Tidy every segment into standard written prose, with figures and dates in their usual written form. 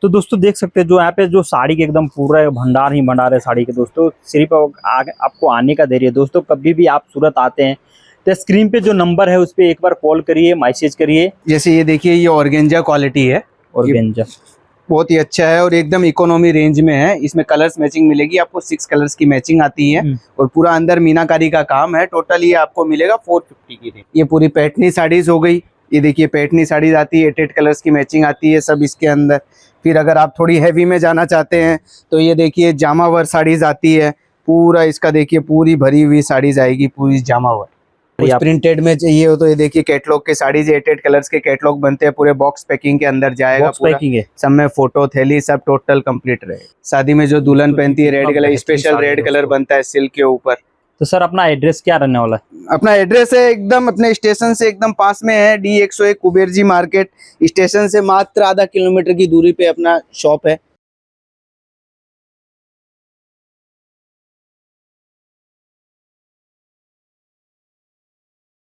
तो दोस्तों देख सकते हैं जो यहाँ पे जो साड़ी के एकदम पूरा भंडार ही भंडार है साड़ी के दोस्तों। सिर्फ आपको आने का देरी है दोस्तों। कभी भी आप सूरत आते हैं तो स्क्रीन पे जो नंबर है उस पर एक बार कॉल करिए, मैसेज करिए। जैसे ये देखिए, ये ऑर्गेंजा क्वालिटी है, ऑर्गेन्जा बहुत ही अच्छा है और एकदम इकोनॉमी रेंज में है। इसमें कलर्स मैचिंग मिलेगी आपको, 6 कलर्स की मैचिंग आती है और पूरा अंदर मीनाकारी का काम है। टोटल ये आपको मिलेगा 450 की रेंज। ये पूरी पैठनी साड़ीज हो गई। ये देखिए पैठनी साड़ीज आती है, 8 कलर्स की मैचिंग आती है सब इसके अंदर। फिर अगर आप थोड़ी हैवी में जाना चाहते हैं तो ये देखिए जामावर साड़ीज आती है। पूरा इसका देखिए पूरी भरी हुई साड़ीज आएगी, पूरी जामावर। कुछ प्रिंटेड में चाहिए हो तो ये देखिए कैटलॉग के साड़ीज, 8 कलर्स के कैटलॉग बनते हैं, पूरे बॉक्स पैकिंग के अंदर जाएगा। बॉक्स पैकिंग है, सब में फोटो थैली सब टोटल कंप्लीट रहे। शादी में जो दुल्हन पहनती है red colour, special red colour बनता है सिल्क के ऊपर। तो सर अपना एड्रेस क्या रहने वाला है? अपना एड्रेस है एकदम अपने स्टेशन से एकदम पास में है, D101 Kuber ji market. Station से मात्र आधा किलोमीटर की दूरी पे अपना शॉप है।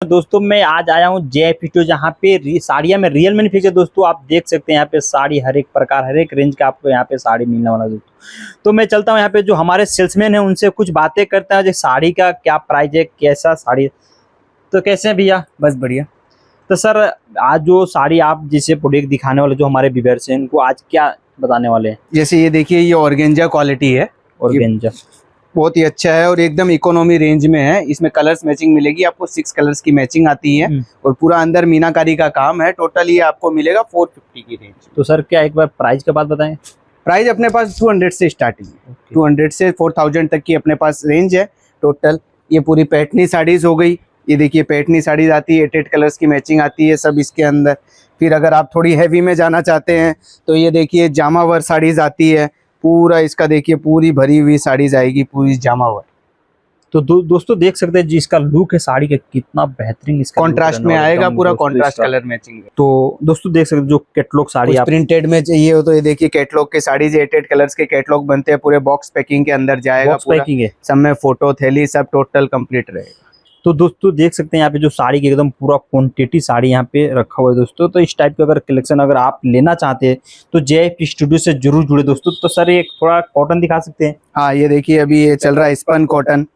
दोस्तों मैं आज आया हूँ JF स्टूडियो, जहाँ पे साड़ियाँ में रियल मैन्युफैक्चर दोस्तों आप देख सकते हैं। यहाँ पे साड़ी हर एक प्रकार हर एक रेंज का आपको यहाँ पे साड़ी मिलने वाला है दोस्तों। तो मैं चलता हूँ यहाँ पे जो हमारे सेल्समैन हैं उनसे कुछ बातें करता है, जो साड़ी का क्या प्राइस है, कैसा साड़ी। तो कैसे हैं भैया? बस बढ़िया। तो सर आज जो साड़ी आप जिसे प्रोडक्ट दिखाने वाले जो हमारे व्यूअर्स हैं उनको आज क्या बताने वाले हैं? जैसे ये देखिए, ये ऑर्गेंजा क्वालिटी है, ऑर्गेन्जा बहुत ही अच्छा है और एकदम इकोनॉमी रेंज में है। इसमें कलर्स मैचिंग मिलेगी आपको, 6 कलर्स की मैचिंग आती है और पूरा अंदर मीनाकारी का काम है। टोटल ये आपको मिलेगा 450 की रेंज। तो सर क्या एक बार प्राइस के बाद बताएं? प्राइस अपने पास 200 से स्टार्टिंग है। 200 से 4000 तक की अपने पास रेंज है टोटल। ये पूरी पैठनी साड़ीज हो गई। ये देखिए पैठनी साड़ीज आती है, 8 कलर्स की मैचिंग आती है सब इसके अंदर। फिर अगर आप थोड़ी हैवी में जाना चाहते हैं तो ये देखिए जामावर साड़ीज आती है। पूरा इसका देखिए पूरी भरी हुई साड़ीज आएगी, पूरी जामावर। तो दोस्तों देख सकते हैं जिसका लुक है साड़ी का कितना बेहतरीन, इसका कॉन्ट्रास्ट में आएगा, पूरा कॉन्ट्रास्ट कलर मैचिंग है। तो दोस्तों देख सकते हैं जो कैटलॉग साड़ी आप प्रिंटेड में चाहिए हो तो ये देखिए कैटलॉग के साड़ीज, 8 कलर्स के कैटलॉग बनते हैं, पूरे बॉक्स पैकिंग के अंदर जाएगा। बॉक्स पैकिंग है, सब में फोटो थैली सब टोटल कंप्लीट रहेगा। तो दोस्तों देख सकते हैं यहाँ पे जो साड़ी की एकदम पूरा क्वांटिटी साड़ी यहाँ पे रखा हुआ है दोस्तों। तो इस टाइप का अगर कलेक्शन अगर आप लेना चाहते हैं तो JF स्टूडियो से जरूर जुड़े दोस्तों। तो सर एक थोड़ा कॉटन दिखा सकते हैं? हाँ ये देखिए अभी ये चल रहा है स्पन कॉटन,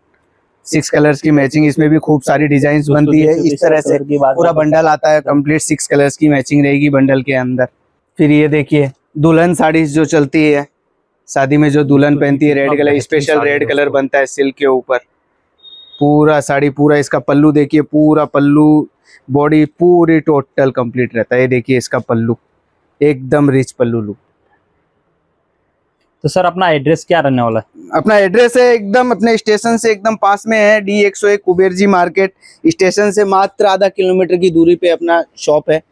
6 कलर्स की मैचिंग। इसमें भी खूब सारी डिजाइन बनती है। इस तरह से पूरा बंडल आता है कंप्लीट, 6 कलर्स की मैचिंग रहेगी बंडल के अंदर। फिर ये देखिए दुल्हन साड़ी जो चलती है, शादी में जो दुल्हन पहनती है red colour, special red colour बनता है सिल्क के ऊपर। पूरा साड़ी, पूरा इसका पल्लू देखिए, पूरा पल्लू बॉडी पूरी टोटल कंप्लीट रहता है। ये देखिए इसका पल्लू एकदम रिच पल्लू लुक। तो सर अपना एड्रेस क्या रहने वाला है? अपना एड्रेस है एकदम अपने स्टेशन से एकदम पास में है, D101 Kuber ji market. Station से मात्र आधा किलोमीटर की दूरी पे अपना शॉप है।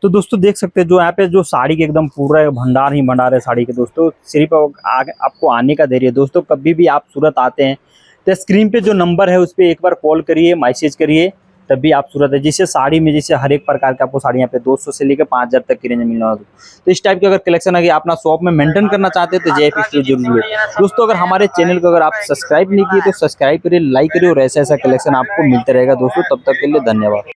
तो दोस्तों देख सकते हैं जो यहाँ पे जो साड़ी के एकदम पूरा भंडार ही भंडार है साड़ी के दोस्तों। सिर्फ आपको आने का देरी है दोस्तों। कभी भी आप सूरत आते हैं तो स्क्रीन पे जो नंबर है उस पर एक बार कॉल करिए, मैसेज करिए, तभी आप सूरत है। जिससे साड़ी में जैसे हर एक प्रकार के आपको साड़ी यहाँ पे 200 से लेकर 5000 तक की रेंज में मिलने वाला है। तो इस टाइप के अगर कलेक्शन अगर अपना शॉप में मेंटेन करना चाहते हैं तो JF स्टूडियो जरूर है दोस्तों। अगर हमारे चैनल को अगर आप सब्सक्राइब नहीं किए तो सब्सक्राइब करिए, लाइक करिए और ऐसा ऐसा कलेक्शन आपको मिलता रहेगा दोस्तों। तब तक के लिए धन्यवाद।